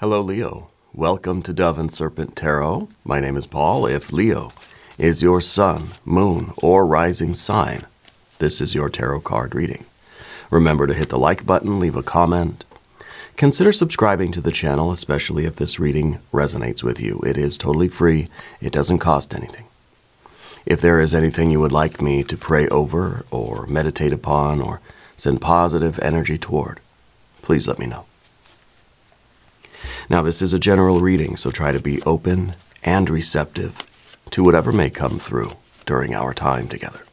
Hello, Leo. Welcome to Dove and Serpent Tarot. My name is Paul. If Leo is your sun, moon, or rising sign, this is your tarot card reading. Remember to hit the like button, leave a comment. Consider subscribing to the channel, especially if this reading resonates with you. It is totally free. It doesn't cost anything. If there is anything you would like me to pray over or meditate upon or send positive energy toward, please let me know. Now, this is a general reading, so try to be open and receptive to whatever may come through during our time together.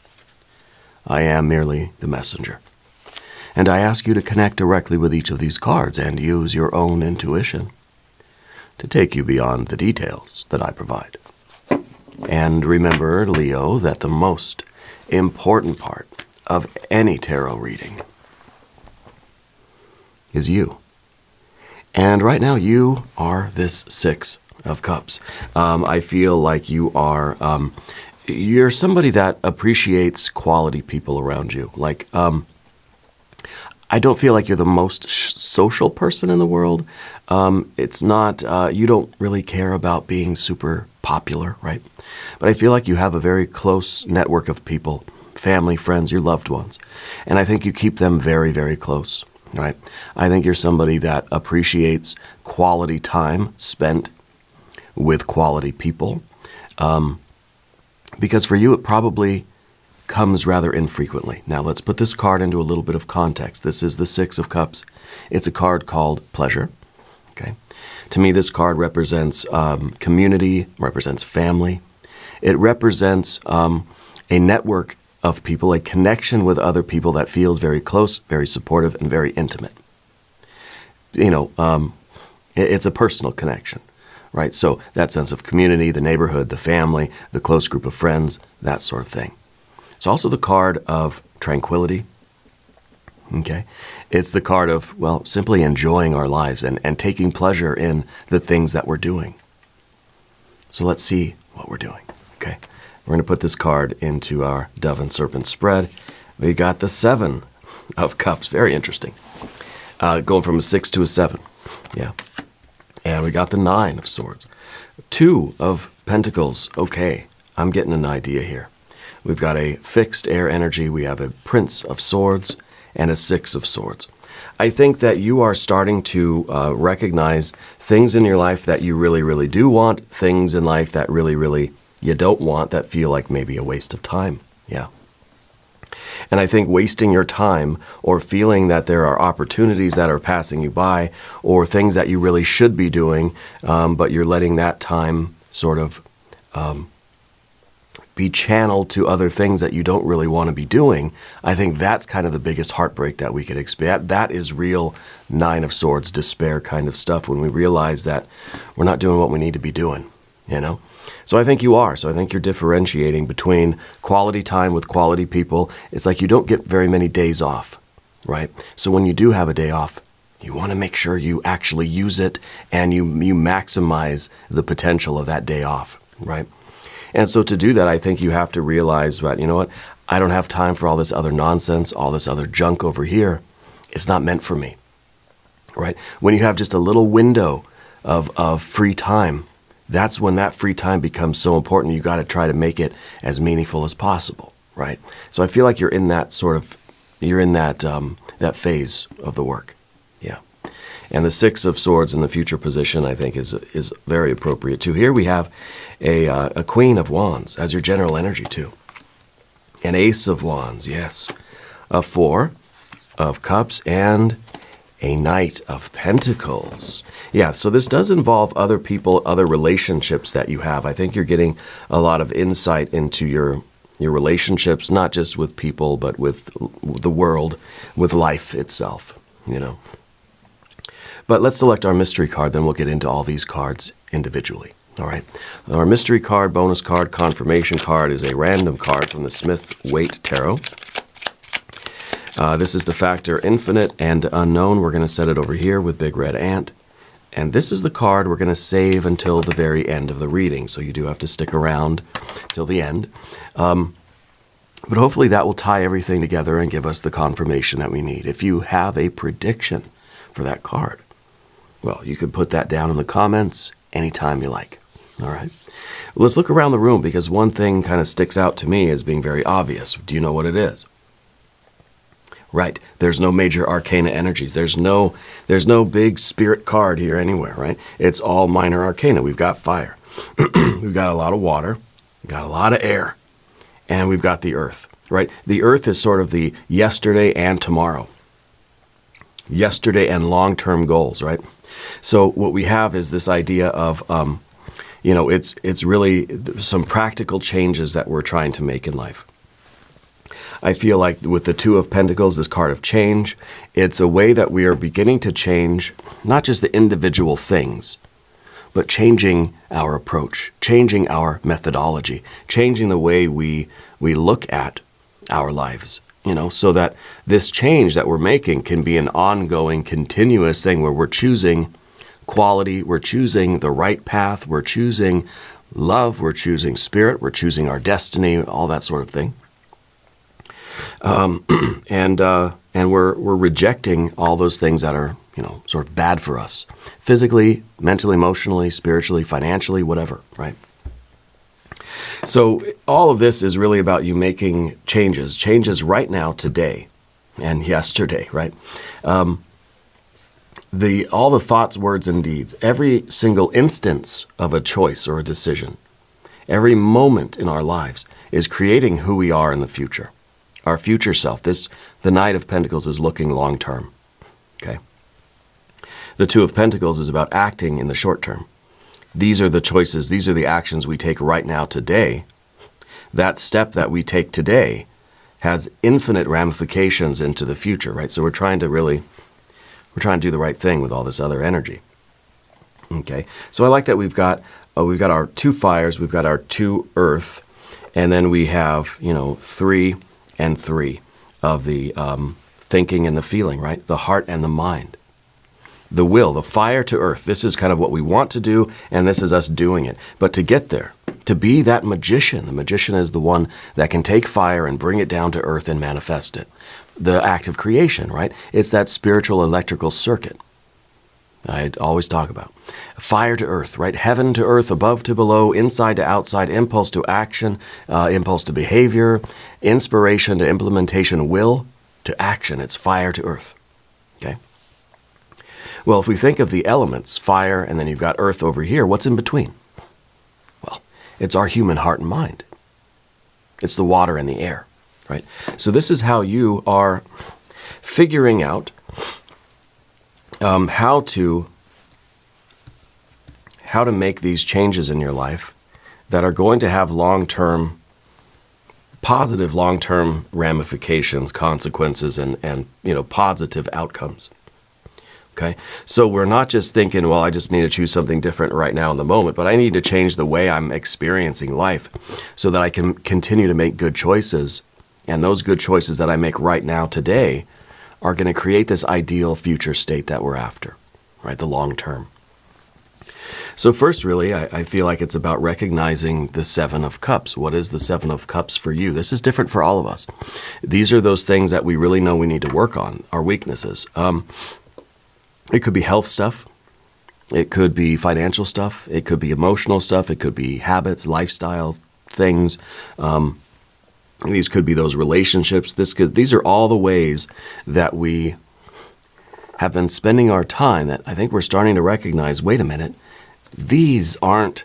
I am merely the messenger, and I ask you to connect directly with each of these cards and use your own intuition to take you beyond the details that I provide. And remember, Leo, that the most important part of any tarot reading is you. And right now, you are this Six of Cups. I feel like you are, you're somebody that appreciates quality people around you. Like, I don't feel like you're the most social person in the world. It's not, you don't really care about being super popular, right? But I feel like you have a very close network of people, family, friends, your loved ones. And I think you keep them very, very close. Right? I think you're somebody that appreciates quality time spent with quality people. Because for you, it probably comes rather infrequently. Now, let's put this card into a little bit of context. This is the Six of Cups. It's a card called pleasure. Okay. To me, this card represents community, represents family. It represents a network of people, a connection with other people that feels very close, very supportive, and very intimate. You know, it's a personal connection, right? So that sense of community, the neighborhood, the family, the close group of friends, that sort of thing. It's also the card of tranquility, okay? It's the card of, well, simply enjoying our lives and taking pleasure in the things that we're doing. So let's see what we're doing, okay? We're going to put this card into our Dove and Serpent spread. We got the Seven of Cups. Very interesting. Going from a 6 to a 7. Yeah. And we got the Nine of Swords. Two of Pentacles. Okay, I'm getting an idea here. We've got a fixed air energy. We have a Prince of Swords and a Six of Swords. I think that you are starting to recognize things in your life that you really, really do want, things in life that really, really you don't want, that feel like maybe a waste of time. Yeah. And I think wasting your time or feeling that there are opportunities that are passing you by or things that you really should be doing, but you're letting that time sort of be channeled to other things that you don't really want to be doing, I think that's kind of the biggest heartbreak that we could experience. That is real Nine of Swords despair kind of stuff when we realize that we're not doing what we need to be doing, you know? So I think you are. So I think you're differentiating between quality time with quality people. It's like you don't get very many days off, right? So when you do have a day off, you want to make sure you actually use it and you maximize the potential of that day off, right? And so to do that, I think you have to realize that, you know what, I don't have time for all this other nonsense, all this other junk over here. It's not meant for me, right? When you have just a little window of free time, that's when that free time becomes so important. You got to try to make it as meaningful as possible, right? So I feel like you're in that sort of, you're in that that phase of the work, yeah. And the Six of Swords in the future position, I think, is very appropriate too. Here we have a Queen of Wands as your general energy too. An Ace of Wands, yes. A Four of Cups and a Knight of Pentacles. Yeah, so this does involve other people, other relationships that you have. I think you're getting a lot of insight into your relationships, not just with people, but with the world, with life itself, you know. But let's select our mystery card, then we'll get into all these cards individually. All right. Our mystery card, bonus card, confirmation card is a random card from the Smith-Waite Tarot. This is the factor infinite and unknown. We're going to set it over here with Big Red Ant. And this is the card we're going to save until the very end of the reading. So you do have to stick around till the end. But hopefully that will tie everything together and give us the confirmation that we need. If you have a prediction for that card, Well, you can put that down in the comments anytime you like. All right. Let's look around the room, because one thing kind of sticks out to me as being very obvious. Do you know what it is? Right. There's no major arcana energies. There's no big spirit card here anywhere, right? It's all minor arcana. We've got fire. We've got a lot of water. We've got a lot of air. And we've got the earth, right? The earth is sort of the yesterday and tomorrow. Yesterday and long-term goals, right? So what we have is this idea of, it's really some practical changes that we're trying to make in life. I feel like with the Two of Pentacles, this card of change, it's a way that we are beginning to change not just the individual things, but changing our approach, changing our methodology, changing the way we look at our lives, so that this change that we're making can be an ongoing, continuous thing where we're choosing quality, we're choosing the right path, we're choosing love, we're choosing spirit, we're choosing our destiny, all that sort of thing. And we're rejecting all those things that are, sort of bad for us, physically, mentally, emotionally, spiritually, financially, whatever, right? So all of this is really about you making changes right now, today, and yesterday, right? All the thoughts, words, and deeds, every single instance of a choice or a decision, every moment in our lives is creating who we are in the future. Our future self. The Knight of Pentacles is looking long term. Okay. The Two of Pentacles is about acting in the short term. These are the choices, these are the actions we take right now, today. That step that we take today has infinite ramifications into the future, right? So we're trying to do the right thing with all this other energy. Okay. So I like that we've got our two fires, we've got our two earth, and then we have, 3 and 3 of the thinking and the feeling, right? The heart and the mind. The will, the fire to earth. This is kind of what we want to do, and this is us doing it. But to get there, to be that magician, the magician is the one that can take fire and bring it down to earth and manifest it. The act of creation, right? It's that spiritual electrical circuit I always talk about. Fire to earth, right? Heaven to earth, above to below, inside to outside, impulse to action, impulse to behavior, inspiration to implementation, will to action. It's fire to earth. Okay? Well, if we think of the elements, fire, and then you've got earth over here, what's in between? Well, it's our human heart and mind. It's the water and the air, right? So this is how you are figuring out how to make these changes in your life that are going to have positive long-term ramifications, consequences, and positive outcomes. Okay, so we're not just thinking, well, I just need to choose something different right now in the moment, but I need to change the way I'm experiencing life so that I can continue to make good choices. And those good choices that I make right now today are going to create this ideal future state that we're after, right? The long term. So first, really, I feel like it's about recognizing the Seven of Cups. What is the Seven of Cups for you? This is different for all of us. These are those things that we really know we need to work on, our weaknesses. It could be health stuff. It could be financial stuff. It could be emotional stuff. It could be habits, lifestyle things. These could be those relationships. These are all the ways that we have been spending our time that I think we're starting to recognize, wait a minute, these aren't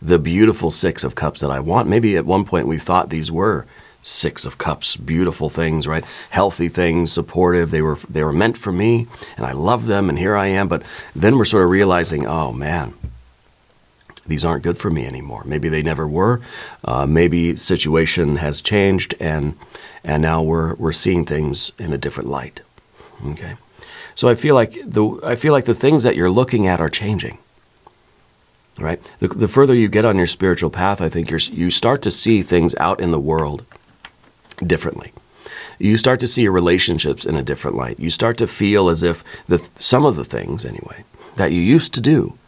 the beautiful Six of Cups that I want. Maybe at one point we thought these were Six of Cups, beautiful things, right? Healthy things, supportive. They were meant for me, and I love them, and here I am. But then we're sort of realizing, oh man, these aren't good for me anymore. Maybe they never were. Maybe situation has changed, and now we're seeing things in a different light. Okay, so I feel like the things that you're looking at are changing. Right? The further you get on your spiritual path, I think you start to see things out in the world differently. You start to see your relationships in a different light. You start to feel as if some of the things, anyway, that you used to do,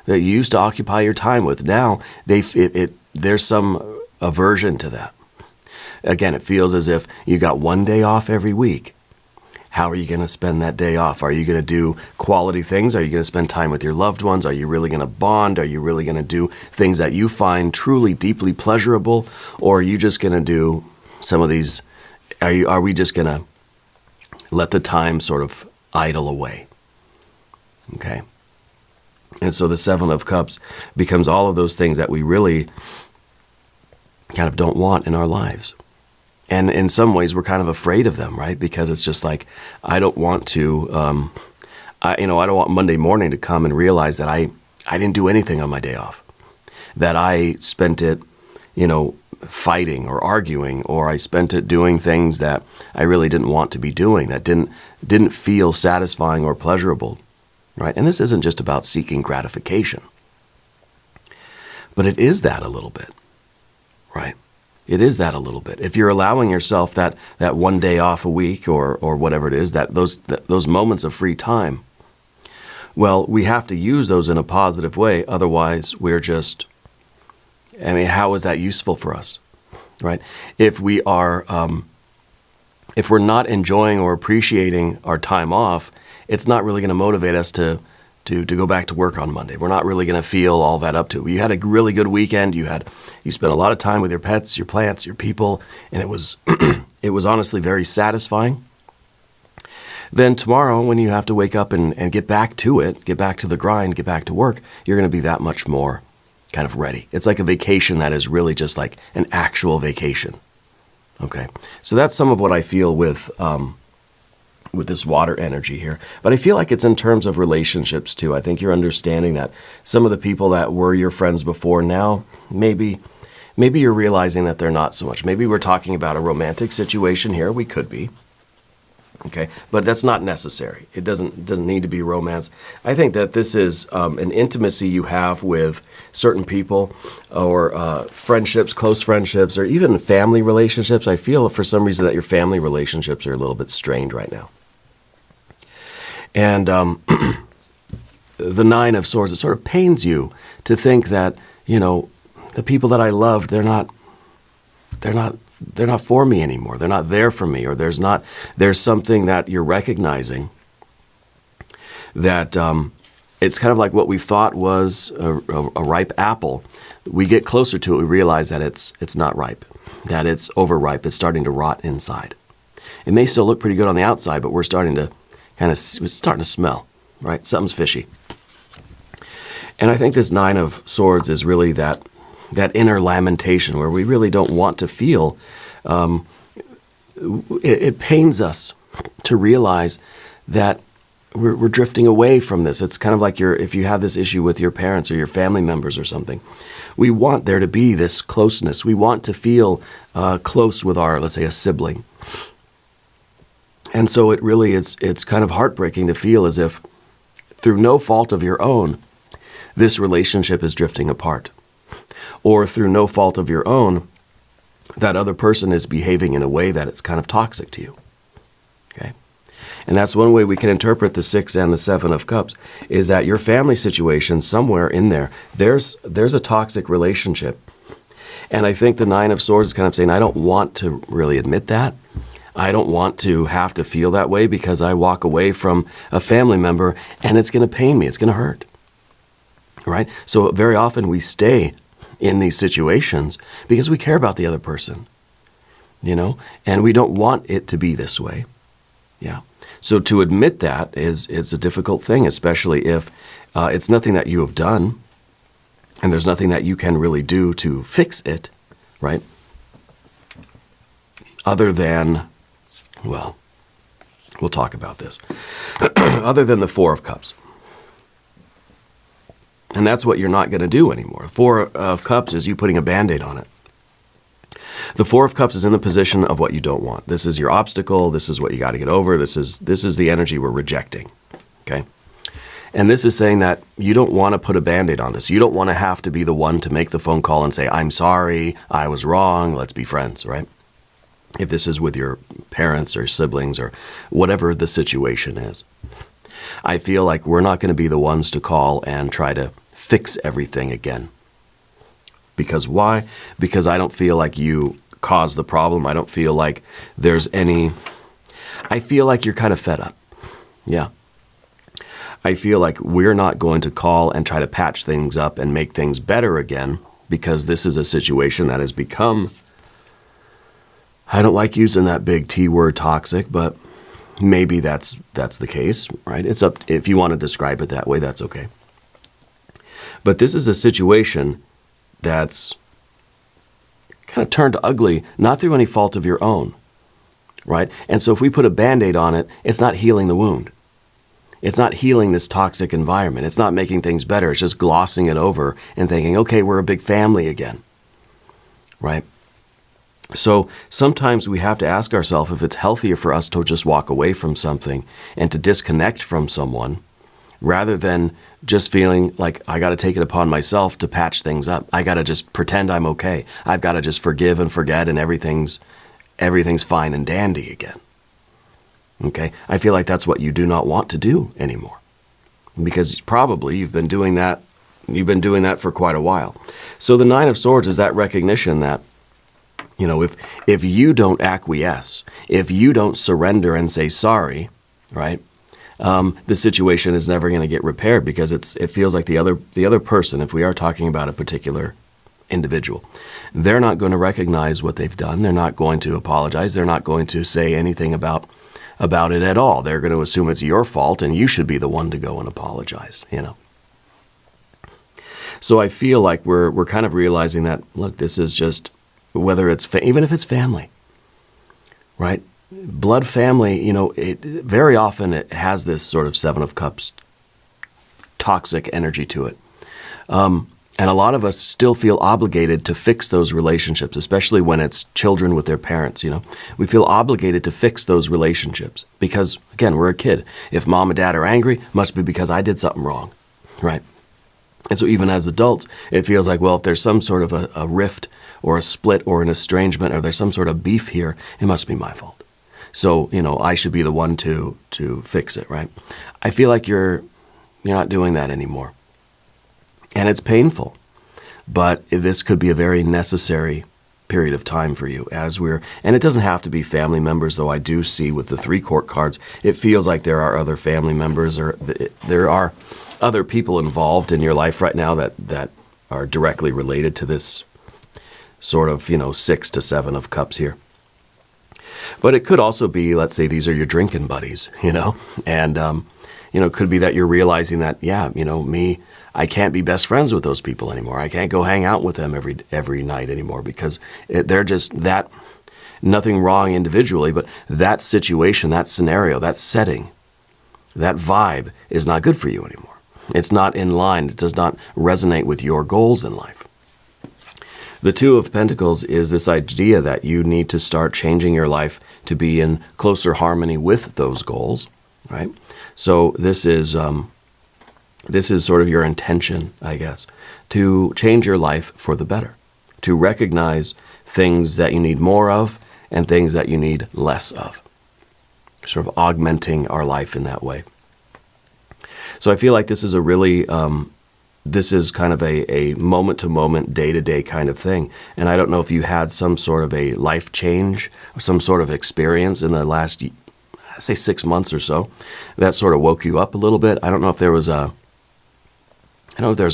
that you used to occupy your time with, now there's some aversion to that. Again, it feels as if you got one day off every week, How are you going to spend that day off? Are you going to do quality things? Are you going to spend time with your loved ones? Are you really going to bond? Are you really going to do things that you find truly, deeply pleasurable? Or are you just going to do some of these? Are we just going to let the time sort of idle away? Okay. And so the Seven of Cups becomes all of those things that we really kind of don't want in our lives. And in some ways, we're kind of afraid of them, right? Because it's just like, I don't want to, I don't want Monday morning to come and realize that I didn't do anything on my day off. That I spent it, fighting or arguing, or I spent it doing things that I really didn't want to be doing, that didn't feel satisfying or pleasurable, right? And this isn't just about seeking gratification, but it is that a little bit, right? It is that a little bit. If you're allowing yourself that one day off a week or whatever it is, that those moments of free time, well, we have to use those in a positive way. Otherwise, we're just, how is that useful for us, right? If we are, if we're not enjoying or appreciating our time off, it's not really going to motivate us to go back to work on Monday. We're not really going to feel all that up to it. You had a really good weekend. You spent a lot of time with your pets, your plants, your people, and it was it was honestly very satisfying. Then tomorrow, when you have to wake up and get back to it, get back to the grind, get back to work, you're going to be that much more kind of ready. It's like a vacation that is really just like an actual vacation. Okay, so that's some of what I feel with this water energy here. But I feel like it's in terms of relationships too. I think you're understanding that some of the people that were your friends before now, maybe you're realizing that they're not so much. Maybe we're talking about a romantic situation here. We could be. Okay, but that's not necessary. It doesn't need to be romance. I think that this is an intimacy you have with certain people, or friendships, close friendships, or even family relationships. I feel for some reason that your family relationships are a little bit strained right now. And the Nine of Swords, it sort of pains you to think that, the people that I loved, they're not for me anymore. They're not there for me, or there's something that you're recognizing that it's kind of like what we thought was a ripe apple. We get closer to it, we realize that it's not ripe, that it's overripe. It's starting to rot inside. It may still look pretty good on the outside, but we're starting to it's starting to smell, right? Something's fishy. And I think this Nine of Swords is really that inner lamentation where we really don't want to feel. It pains us to realize that we're drifting away from this. It's kind of like if you have this issue with your parents or your family members or something. We want there to be this closeness. We want to feel close with let's say, a sibling. And so it really is, it's kind of heartbreaking to feel as if, through no fault of your own, this relationship is drifting apart. Or through no fault of your own, that other person is behaving in a way that it's kind of toxic to you. Okay? And that's one way we can interpret the Six and the Seven of Cups, is that your family situation, somewhere in there's a toxic relationship. And I think the Nine of Swords is kind of saying, I don't want to really admit that. I don't want to have to feel that way, because I walk away from a family member and it's going to pain me. It's going to hurt. Right? So very often we stay in these situations because we care about the other person, and we don't want it to be this way. Yeah. So to admit that is a difficult thing, especially if it's nothing that you have done and there's nothing that you can really do to fix it, right? Other than, well, we'll talk about this. Other than the Four of Cups. And that's what you're not going to do anymore. Four of Cups is you putting a Band-Aid on it. The Four of Cups is in the position of what you don't want. This is your obstacle. This is what you got to get over. This is the energy we're rejecting. Okay? And this is saying that you don't want to put a Band-Aid on this. You don't want to have to be the one to make the phone call and say, I'm sorry, I was wrong, let's be friends, right? If this is with your parents or siblings or whatever the situation is. I feel like we're not going to be the ones to call and try to fix everything again. Because why? Because I don't feel like you caused the problem. I don't feel like there's any... I feel like you're kind of fed up. Yeah. I feel like we're not going to call and try to patch things up and make things better again, because this is a situation that has become, I don't like using that big T word, toxic, but maybe that's the case, right? It's up, if you want to describe it that way, that's okay. But this is a situation that's kind of turned ugly, not through any fault of your own, right? And so if we put a Band-Aid on it, it's not healing the wound. It's not healing this toxic environment. It's not making things better. It's just glossing it over and thinking, okay, we're a big family again, right? So sometimes we have to ask ourselves if it's healthier for us to just walk away from something and to disconnect from someone, rather than just feeling like I got to take it upon myself to patch things up. I got to just pretend I'm okay. I've got to just forgive and forget, and everything's fine and dandy again. Okay? I feel like that's what you do not want to do anymore, because probably you've been doing that for quite a while. So the Nine of Swords is that recognition that, you know, if you don't acquiesce, if you don't surrender and say sorry, right? The situation is never going to get repaired, because it feels like the other person, if we are talking about a particular individual, they're not going to recognize what they've done. They're not going to apologize. They're not going to say anything about it at all. They're going to assume it's your fault and you should be the one to go and apologize, you know. So I feel like we're kind of realizing that, look, this is just, whether it's even if it's family, right? Blood family, you know, very often it has this sort of Seven of Cups toxic energy to it. And a lot of us still feel obligated to fix those relationships, especially when it's children with their parents, you know. We feel obligated to fix those relationships because, again, we're a kid. If mom and dad are angry, must be because I did something wrong, right? And so even as adults, it feels like, well, if there's some sort of a rift or a split or an estrangement, or there's some sort of beef here, it must be my fault. So, you know, I should be the one to fix it, right? I feel like you're not doing that anymore. And it's painful, but this could be a very necessary period of time for you and it doesn't have to be family members, though I do see with the 3 court cards, it feels like there are other family members, or there are other people involved in your life right now that are directly related to this sort of, 6 to 7 of cups here. But it could also be, let's say these are your drinking buddies, and, it could be that you're realizing that, I can't be best friends with those people anymore. I can't go hang out with them every night anymore because they're just that, nothing wrong individually, but that situation, that scenario, that setting, that vibe is not good for you anymore. It's not in line. It does not resonate with your goals in life. The Two of Pentacles is this idea that you need to start changing your life to be in closer harmony with those goals, right? So this is sort of your intention, I guess, to change your life for the better, to recognize things that you need more of and things that you need less of, sort of augmenting our life in that way. So I feel like this is a really, this is kind of a moment-to-moment, day-to-day kind of thing. And I don't know if you had some sort of a life change or some sort of experience in the last, say 6 months or so, that sort of woke you up a little bit. I don't know if there was a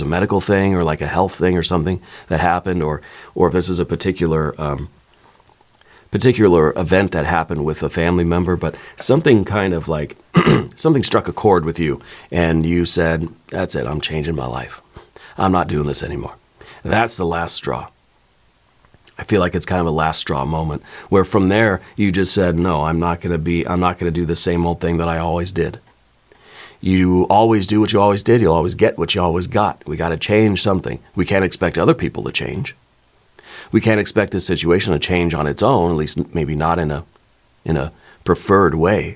medical thing or like a health thing or something that happened, or if this is a particular event that happened with a family member, but something kind of like, something struck a chord with you and you said, that's it, I'm changing my life. I'm not doing this anymore. That's the last straw. I feel like it's kind of a last straw moment where from there you just said, no, I'm not going to do the same old thing that I always did. You always do what you always did. You'll always get what you always got. We got to change something. We can't expect other people to change. We can't expect this situation to change on its own, at least maybe not in a preferred way.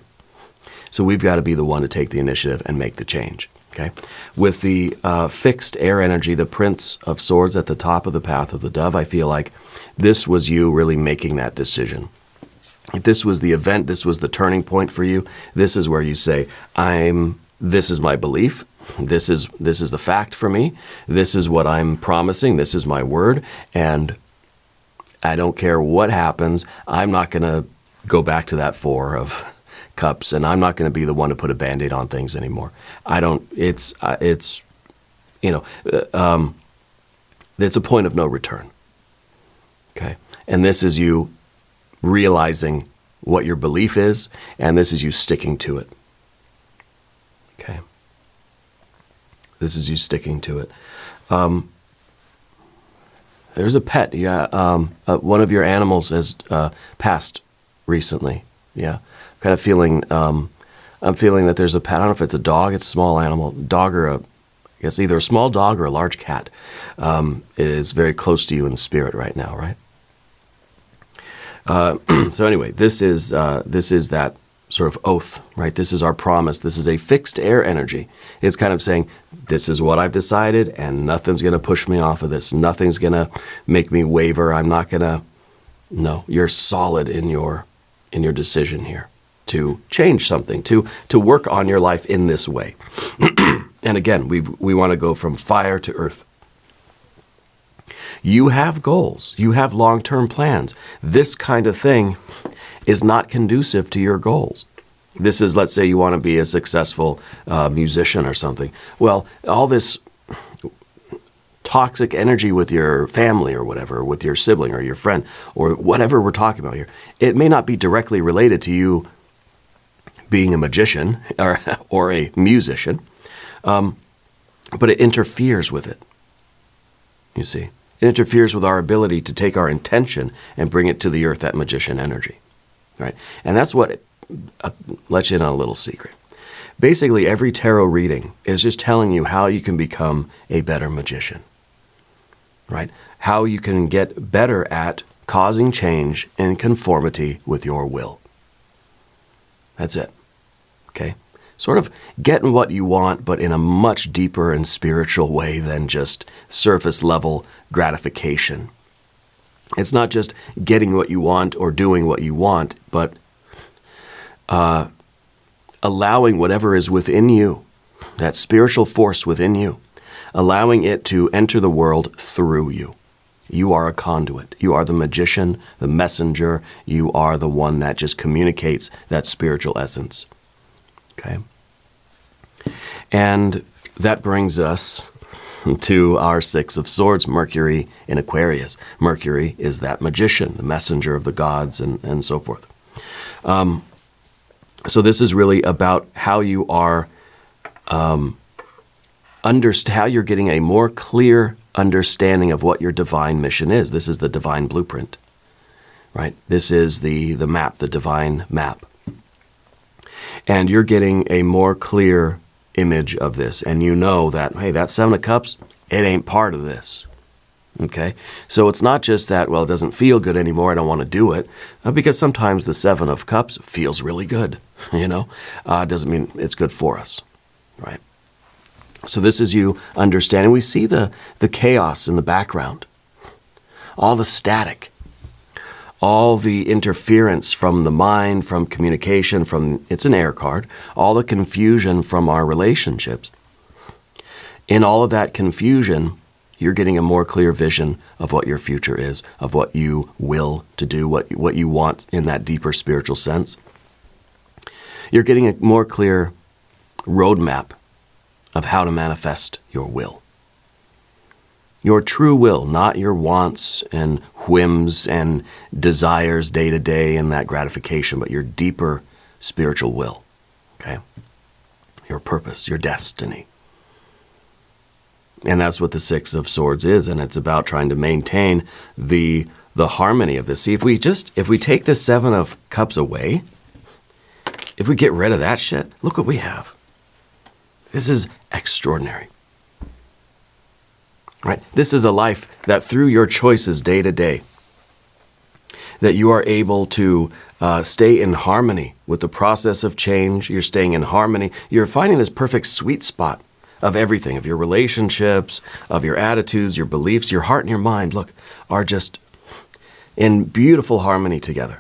So we've got to be the one to take the initiative and make the change. Okay? With the fixed air energy, the Prince of Swords at the top of the path of the dove, I feel like this was you really making that decision. If this was the event, this was the turning point for you, this is where you say, this is my belief. This is the fact for me. This is what I'm promising. This is my word. And I don't care what happens. I'm not going to go back to that 4 of cups, and I'm not going to be the one to put a Band-Aid on things anymore. It's a point of no return. Okay. And this is you realizing what your belief is, and this is you sticking to it. Okay. This is you sticking to it. There's a pet. Yeah. One of your animals has passed recently. Yeah. Kind of feeling, I'm feeling that there's a pet. I don't know if it's a dog, it's a small animal, dog or I guess either a small dog or a large cat, is very close to you in spirit right now, right? So anyway, this is that sort of oath, right? This is our promise. This is a fixed air energy. It's kind of saying, this is what I've decided, and nothing's going to push me off of this. Nothing's going to make me waver. I'm not going to. No, you're solid in your decision here to change something, to work on your life in this way. And again, we want to go from fire to earth. You have goals. You have long-term plans. This kind of thing is not conducive to your goals. This is, let's say you want to be a successful musician or something. Well, all this toxic energy with your family or whatever, with your sibling or your friend or whatever we're talking about here, it may not be directly related to you being a magician or a musician, but it interferes with it, you see. It interferes with our ability to take our intention and bring it to the earth, that magician energy, right? And that's what lets you in on a little secret. Basically, every tarot reading is just telling you how you can become a better magician, right? How you can get better at causing change in conformity with your will. That's it, okay? Sort of getting what you want, but in a much deeper and spiritual way than just surface level gratification. It's not just getting what you want or doing what you want, but allowing whatever is within you, that spiritual force within you, allowing it to enter the world through you. You are a conduit. You are the magician, the messenger. You are the one that just communicates that spiritual essence. Okay? And that brings us to our Six of Swords, Mercury in Aquarius. Mercury is that magician, the messenger of the gods, and so forth. So this is really about how you are, how you're getting a more clear understanding of what your divine mission is. This is the divine blueprint, right? This is the map, the divine map. And you're getting a more clear image of this, and you know that, hey, that Seven of Cups, it ain't part of this. Okay? So it's not just that, well, it doesn't feel good anymore, I don't want to do it, because sometimes the Seven of Cups feels really good, you know? Doesn't mean it's good for us, right? So this is you understanding. We see the chaos in the background, all the static, all the interference from the mind, from communication, it's an air card, all the confusion from our relationships. In all of that confusion, you're getting a more clear vision of what your future is, of what you will to do, what you want in that deeper spiritual sense. You're getting a more clear roadmap of how to manifest your will. Your true will, not your wants and whims and desires day to day and that gratification, but your deeper spiritual will, okay? Your purpose, your destiny. And that's what the Six of Swords is, and it's about trying to maintain the harmony of this. See, if we take the Seven of Cups away, if we get rid of that shit, look what we have. This is extraordinary. Right? This is a life that through your choices day to day, that you are able to stay in harmony with the process of change. You're staying in harmony. You're finding this perfect sweet spot of everything, of your relationships, of your attitudes, your beliefs, your heart and your mind, look, are just in beautiful harmony together.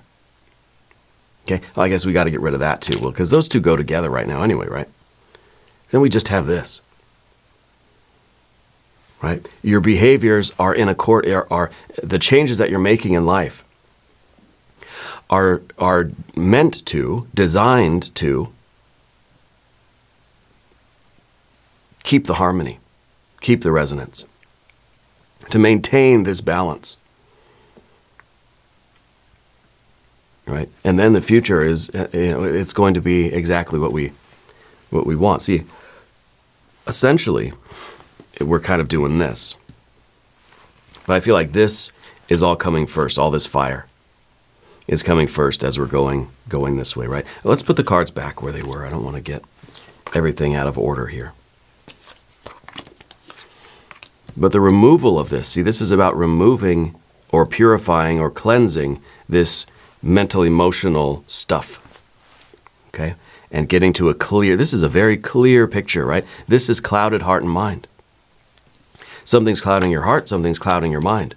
Okay? Well, I guess we got to get rid of that too, well, because those two go together right now anyway, right? Then we just have this. Right? Your behaviors are in accord, are the changes that you're making in life are meant to, designed to keep the harmony, keep the resonance, to maintain this balance. Right? And then the future is, it's going to be exactly what we want. See, essentially, we're kind of doing this. But I feel like this is all coming first. All this fire is coming first as we're going this way, right? Let's put the cards back where they were. I don't want to get everything out of order here. But the removal of this, see, this is about removing or purifying or cleansing this mental, emotional stuff, okay? And getting to a clear, this is a very clear picture, right? This is clouded heart and mind. Something's clouding your heart, something's clouding your mind.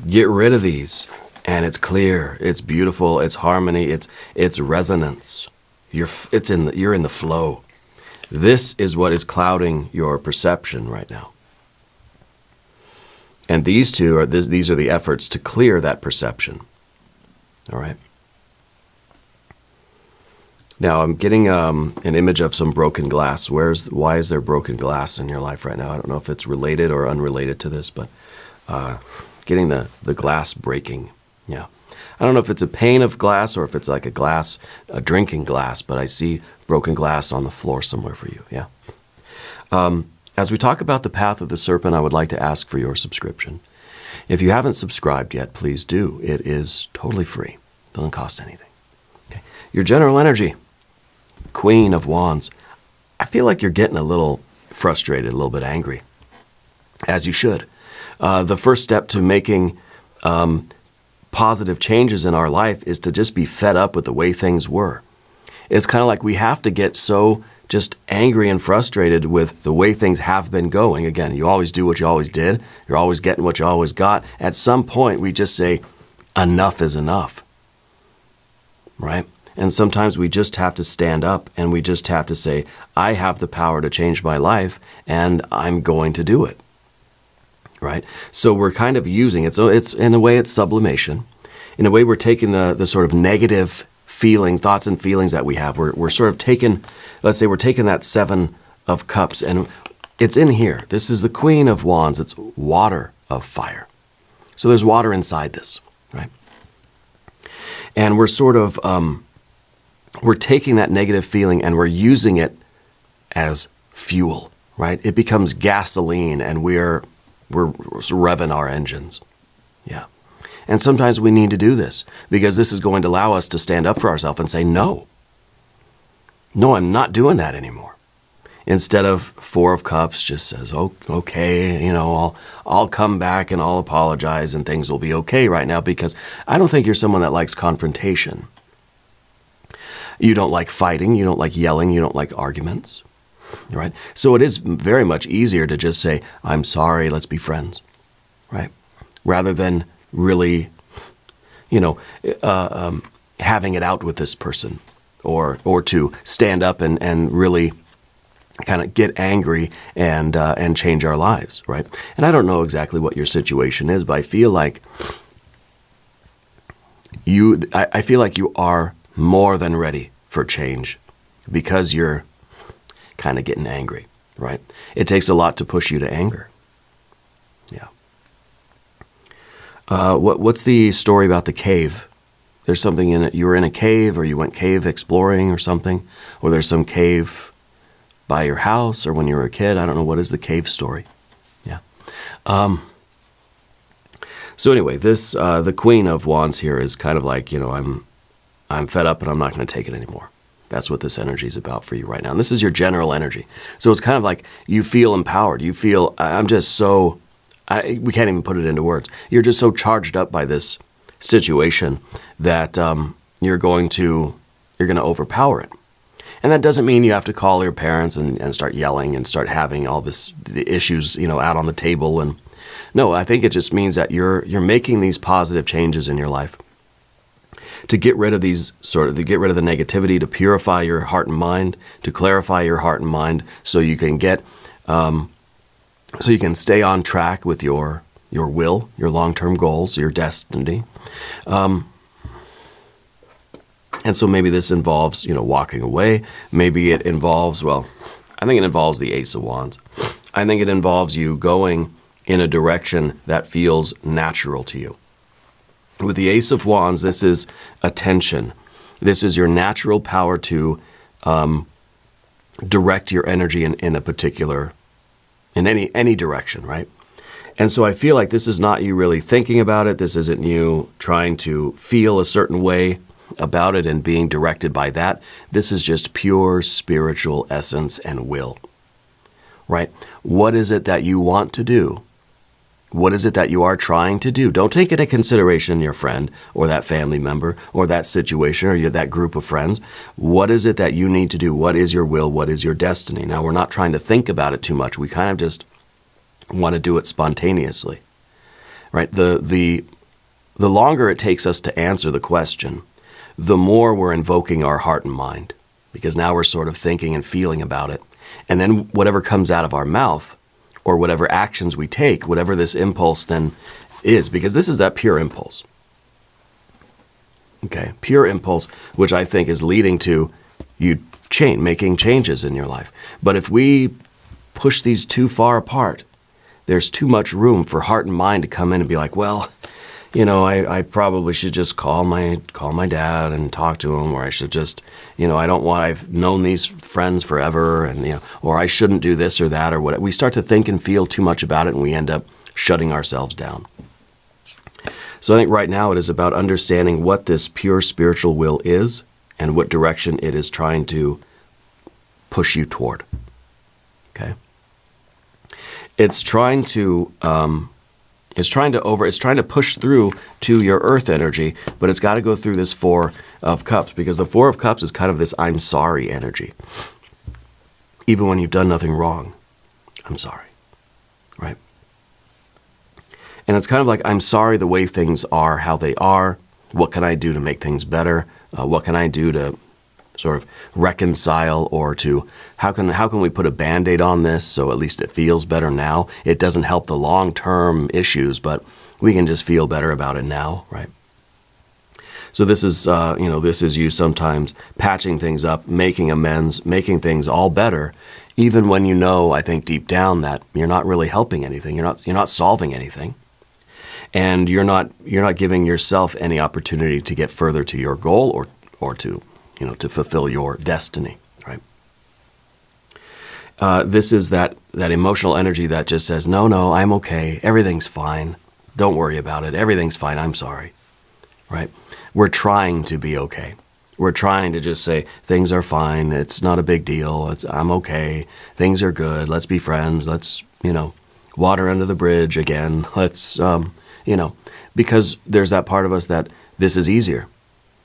Get rid of these, and it's clear, it's beautiful, it's harmony, it's resonance. You're in the flow. This is what is clouding your perception right now. And these are the efforts to clear that perception. All right. Now I'm getting an image of some broken glass. Why is there broken glass in your life right now? I don't know if it's related or unrelated to this, but getting the glass breaking. Yeah. I don't know if it's a pane of glass or if it's like a drinking glass, but I see broken glass on the floor somewhere for you. Yeah. As we talk about the path of the serpent, I would like to ask for your subscription. If you haven't subscribed yet, please do. It is totally free. Doesn't cost anything. Okay. Your general energy, Queen of Wands. I feel like you're getting a little frustrated, a little bit angry, as you should. The first step to making positive changes in our life is to just be fed up with the way things were. It's kind of like we have to get so just angry and frustrated with the way things have been going. Again, you always do what you always did. You're always getting what you always got. At some point, we just say, enough is enough, right? And sometimes we just have to stand up and we just have to say, I have the power to change my life and I'm going to do it, right? So we're kind of using it. So it's, in a way, it's sublimation. In a way, we're taking the sort of negative thoughts and feelings that we have. We're sort of taking, let's say we're taking that 7 of Cups and it's in here. This is the Queen of Wands. It's water of fire. So there's water inside this, right? And we're sort of, we're taking that negative feeling and we're using it as fuel, right? It becomes gasoline and we're revving our engines. Yeah. And sometimes we need to do this because this is going to allow us to stand up for ourselves and say, no, I'm not doing that anymore. Instead of 4 of Cups just says, oh, okay, I'll come back and I'll apologize and things will be okay right now, because I don't think you're someone that likes confrontation. You don't like fighting, you don't like yelling, you don't like arguments, right? So it is very much easier to just say, I'm sorry, let's be friends, right? Rather than really, having it out with this person or to stand up and really kind of get angry and change our lives, right? And I don't know exactly what your situation is, but I feel like I feel like you are more than ready for change because you're kind of getting angry, right? It takes a lot to push you to anger. Yeah. What's the story about the cave? There's something in it. You were in a cave or you went cave exploring or something, or there's some cave by your house or when you were a kid. I don't know. What is the cave story? Yeah. So anyway, this, the Queen of Wands here is kind of like, I'm fed up and I'm not going to take it anymore. That's what this energy is about for you right now. And this is your general energy. So it's kind of like you feel empowered. You feel, I'm just so, we can't even put it into words. You're just so charged up by this situation that you're going to overpower it. And that doesn't mean you have to call your parents and start yelling and start having all the issues, out on the table. And no, I think it just means that you're making these positive changes in your life to get rid of to get rid of the negativity, to purify your heart and mind, to clarify your heart and mind, so you can stay on track with your will, your long-term goals, your destiny. And so maybe this involves, walking away. Maybe it involves, I think it involves the Ace of Wands. I think it involves you going in a direction that feels natural to you. With the Ace of Wands, this is attention. This is your natural power to direct your energy in a particular, in any direction, right? And so I feel like this is not you really thinking about it. This isn't you trying to feel a certain way about it and being directed by that. This is just pure spiritual essence and will, right? What is it that you want to do? What is it that you are trying to do? Don't take into consideration your friend or that family member or that situation or that group of friends. What is it that you need to do? What is your will? What is your destiny? Now, we're not trying to think about it too much. We kind of just want to do it spontaneously, right? The longer it takes us to answer the question, the more we're invoking our heart and mind, because now we're sort of thinking and feeling about it. And then whatever comes out of our mouth or whatever actions we take, whatever this impulse then is, because this is that pure impulse. Okay, pure impulse, which I think is leading to you making changes in your life. But if we push these too far apart, there's too much room for heart and mind to come in and be like, I probably should just call my dad and talk to him, or I should just, I've known these friends forever, and, or I shouldn't do this or that or what. We start to think and feel too much about it, and we end up shutting ourselves down. So I think right now it is about understanding what this pure spiritual will is and what direction it is trying to push you toward. Okay? It's trying to push through to your earth energy, but it's got to go through this Four of Cups, because the Four of Cups is kind of this I'm sorry energy. Even when you've done nothing wrong, I'm sorry, right? And it's kind of like, I'm sorry the way things are, how they are. What can I do to make things better? What can I do to sort of reconcile, or to how can we put a Band-Aid on this so at least it feels better now? It doesn't help the long-term issues, but we can just feel better about it now, right? So this is this is you sometimes patching things up, making amends, making things all better, even when I think deep down that you're not really helping anything. You're not solving anything. And you're not giving yourself any opportunity to get further to your goal or to fulfill your destiny, right? This is that emotional energy that just says, no, I'm okay. Everything's fine. Don't worry about it. Everything's fine. I'm sorry, right? We're trying to be okay. We're trying to just say, things are fine. It's not a big deal. I'm okay. Things are good. Let's be friends. Let's, water under the bridge again. Let's, because there's that part of us that this is easier.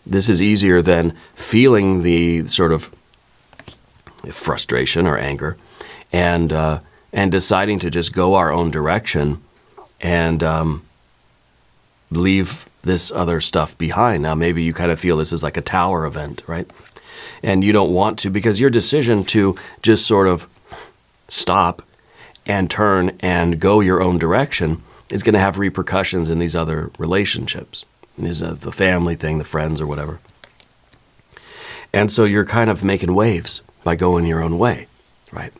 This is easier than feeling the sort of frustration or anger and deciding to just go our own direction and leave this other stuff behind. Now, maybe you kind of feel this is like a tower event, right? And you don't want to, because your decision to just sort of stop and turn and go your own direction is going to have repercussions in these other relationships. Is the family thing, the friends or whatever. And so you're kind of making waves by going your own way, right?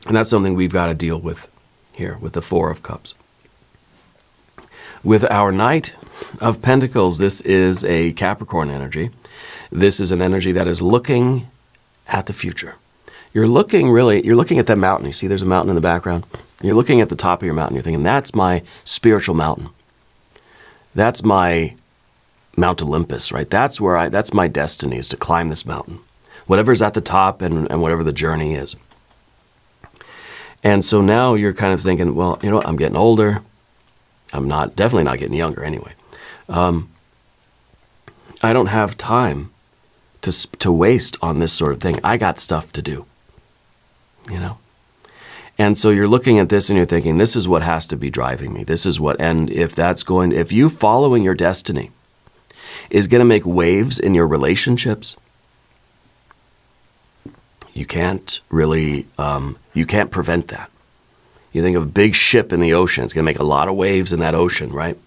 And that's something we've got to deal with here with the Four of Cups. With our Knight of Pentacles, this is a Capricorn energy. This is an energy that is looking at the future. You're looking at that mountain. You see there's a mountain in the background. You're looking at the top of your mountain. You're thinking, that's my spiritual mountain. That's my Mount Olympus, right? That's my destiny, is to climb this mountain. Whatever's at the top and whatever the journey is. And so now you're kind of thinking, well, I'm getting older. I'm definitely not getting younger anyway. I don't have time to waste on this sort of thing. I got stuff to do, And so you're looking at this and you're thinking, this is what has to be driving me. This is what, and if you following your destiny is going to make waves in your relationships, you can't really, you can't prevent that. You think of a big ship in the ocean, it's going to make a lot of waves in that ocean, right?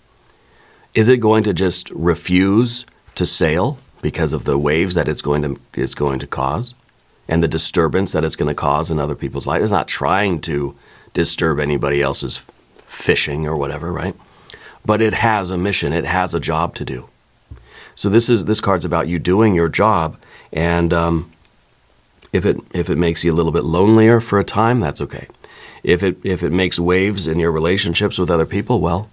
Is it going to just refuse to sail because of the waves that it's going to cause and the disturbance that it's going to cause in other people's lives. It's not trying to disturb anybody else's fishing or whatever, right? But it has a mission. It has a job to do. So this card's about you doing your job, and if it makes you a little bit lonelier for a time, that's okay. If it makes waves in your relationships with other people, well,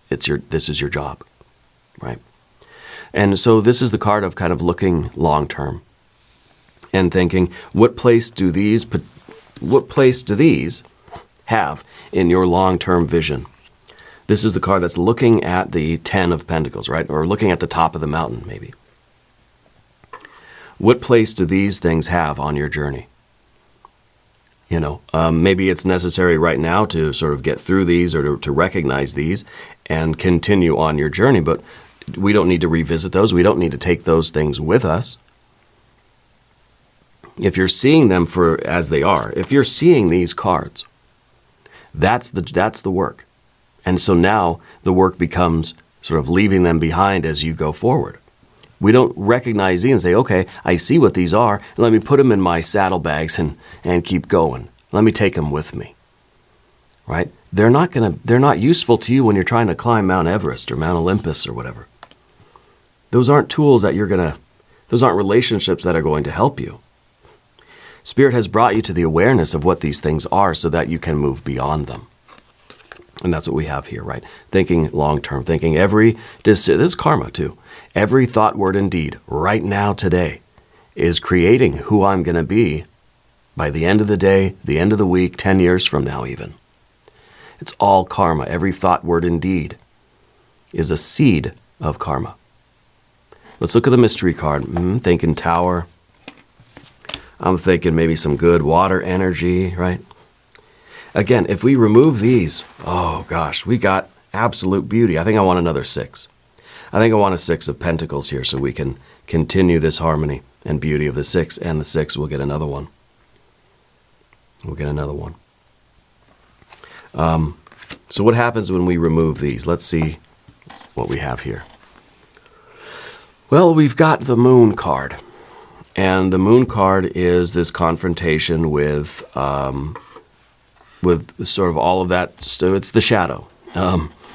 this is your job, right? And so this is the card of kind of looking long term and thinking, what place do these have in your long term vision? This is the card that's looking at the 10 of Pentacles, right? Or looking at the top of the mountain, maybe. What place do these things have on your journey? You know, maybe it's necessary right now to sort of get through these or to recognize these and continue on your journey, but we don't need to revisit those. We don't need to take those things with us. If you're seeing them for as they are, if you're seeing these cards, that's the work. And so now the work becomes sort of leaving them behind as you go forward. We don't recognize these and say, okay, I see what these are. Let me put them in my saddlebags and keep going. Let me take them with me, right? They're not useful to you when you're trying to climb Mount Everest or Mount Olympus or whatever. Those aren't tools that those aren't relationships that are going to help you. Spirit has brought you to the awareness of what these things are so that you can move beyond them. And that's what we have here, right? Thinking long-term, thinking this is karma too. Every thought, word, and deed right now, today, is creating who I'm going to be by the end of the day, the end of the week, 10 years from now even. It's all karma. Every thought, word, and deed is a seed of karma. Let's look at the mystery card. Thinking Tower. I'm thinking maybe some good water energy, right? Again, if we remove these, oh gosh, we got absolute beauty. I think I want another 6. I think I want a 6 of Pentacles here so we can continue this harmony and beauty of the 6, and the 6 will get another one. We'll get another one. So what happens when we remove these? Let's see what we have here. Well, we've got the Moon card. And the Moon card is this confrontation with sort of all of that. So it's the shadow.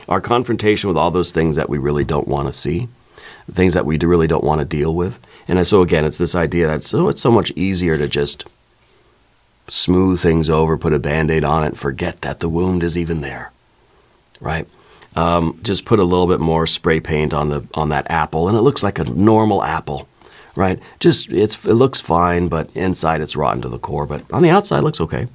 Our confrontation with all those things that we really don't want to see, things that we really don't want to deal with. And so again, it's this idea that it's so much easier to just smooth things over, put a Band-Aid on it, and forget that the wound is even there, right? Just put a little bit more spray paint on that apple, and it looks like a normal apple, right? It looks fine, but inside it's rotten to the core, but on the outside it looks okay.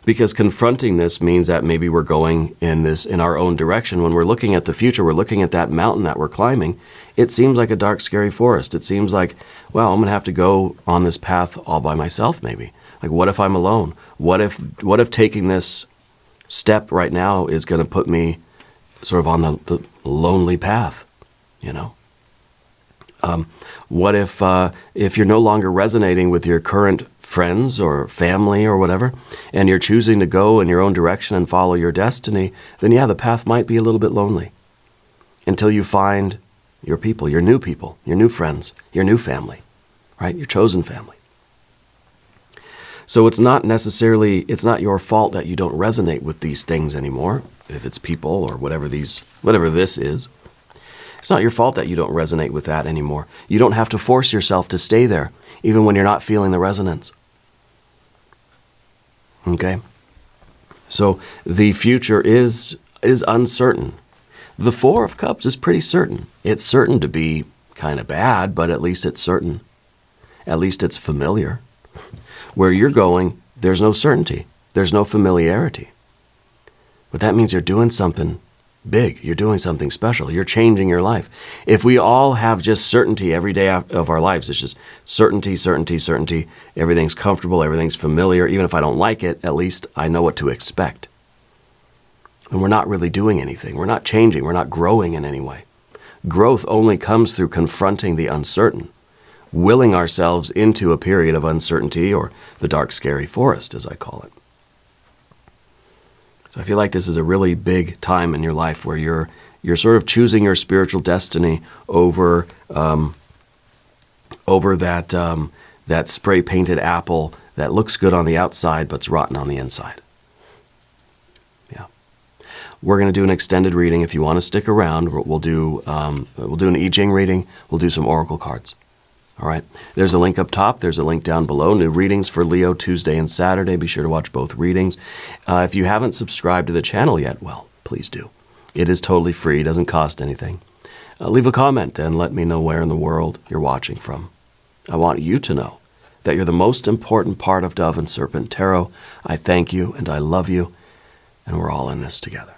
Because confronting this means that maybe we're going in our own direction. When we're looking at the future, we're looking at that mountain that we're climbing. It seems like a dark, scary forest. It seems like, well, I'm going to have to go on this path all by myself maybe. Like, what if I'm alone? What if taking this step right now is going to put me sort of on the lonely path, you know? What if you're no longer resonating with your current friends or family or whatever, and you're choosing to go in your own direction and follow your destiny, then yeah, the path might be a little bit lonely until you find your people, your new friends, your new family, right? Your chosen family. So it's not your fault that you don't resonate with these things anymore, if it's people or whatever this is. It's not your fault that you don't resonate with that anymore. You don't have to force yourself to stay there, even when you're not feeling the resonance. Okay? So the future is uncertain. The Four of Cups is pretty certain. It's certain to be kind of bad, but at least it's certain. At least it's familiar. Where you're going, there's no certainty. There's no familiarity. But that means you're doing something big. You're doing something special. You're changing your life. If we all have just certainty every day of our lives, it's just certainty, certainty, certainty. Everything's comfortable. Everything's familiar. Even if I don't like it, at least I know what to expect. And we're not really doing anything. We're not changing. We're not growing in any way. Growth only comes through confronting the uncertain, willing ourselves into a period of uncertainty, or the dark, scary forest, as I call it. So I feel like this is a really big time in your life where You're sort of choosing your spiritual destiny over that spray painted apple that looks good on the outside but's rotten on the inside. Yeah. We're going to do an extended reading. If you want to stick around, we'll do an I Ching reading. We'll do some oracle cards. All right. There's a link up top. There's a link down below. New readings for Leo Tuesday and Saturday. Be sure to watch both readings. If you haven't subscribed to the channel yet, well, please do. It is totally free. It doesn't cost anything. Leave a comment and let me know where in the world you're watching from. I want you to know that you're the most important part of Dove and Serpent Tarot. I thank you and I love you, and we're all in this together.